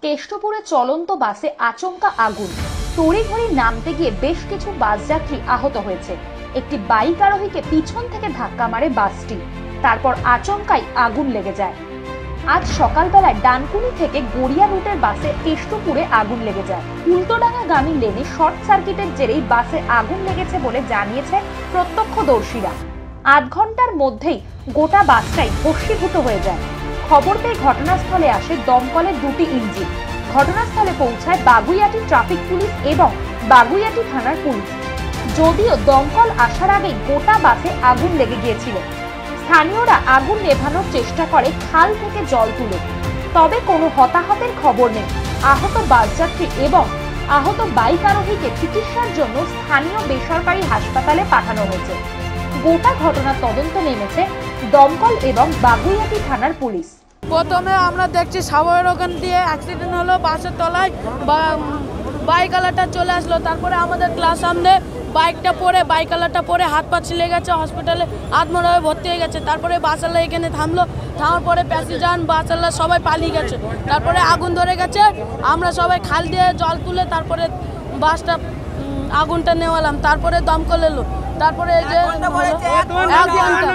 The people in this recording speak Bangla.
কেষ্টপুরে চলন্ত বাসে আচমকা আগুন। তড়িঘড়ি নামতে গিয়ে বেশ কিছু বাস যাত্রী আহত হয়েছে। একটি বাইক আরোহীকে পিছন থেকে ধাক্কা মারে বাসটি, তারপর আচমকাই আগুন লেগে যায়। আজ সকালবেলায় ডানকুনি থেকে গড়িয়া রুটের বাসে কেষ্টপুরে আগুন লেগে যায়। উল্টোডাঙ্গাগামী লেনে শর্ট সার্কিটের জেরেই বাসে আগুন লেগেছে বলে জানিয়েছে প্রত্যক্ষদর্শীরা। আধ ঘন্টার মধ্যেই গোটা বাসটাই ভস্মীভূত হয়ে যায়। খবর পেয়ে ঘটনাস্থলে আসে দমকলের দুটি ইঞ্জিন। ঘটনাস্থলে পৌঁছায় বাগুইআটি ট্রাফিক পুলিশ এবং বাগুইআটি থানার পুলিশ। যদিও দমকল আসার আগেই গোটা বাসে আগুন লেগে গিয়েছিল। স্থানীয়রা আগুন নেভানোর চেষ্টা করে খাল থেকে জল তুলে, তবে কোনো হতাহতের খবর নেই। আহত বাসযাত্রী এবং আহত বাইক আরোহীকে চিকিৎসার জন্য স্থানীয় বেসরকারি হাসপাতালে পাঠানো হয়েছে। গোটা ঘটনার তদন্ত নেমেছে দমকল এবং বাগুইআটি থানার পুলিশ। প্রথমে আমরা দেখছি সাবয়ের ওখান দিয়ে অ্যাক্সিডেন্ট হলো, বাসের তলায় বাইকওয়ালাটা চলে আসলো। তারপরে আমাদের ক্লাস সামনে বাইকওয়ালাটা পরে হাত পা ছিলে গেছে, হসপিটালে আত্মহত্যা ভর্তি হয়ে গেছে। তারপরে বাসওয়ালা এখানে থামলো, থামার পরে প্যাসেঞ্জার বাসওয়ালা সবাই পালিয়ে গেছে। তারপরে আগুন ধরে গেছে, আমরা সবাই খাল দিয়ে জল তুলে তারপরে বাসটা আগুনটা নেওয়ালাম। তারপরে দমকল এলো, তারপরে এই যে 1 ঘন্টা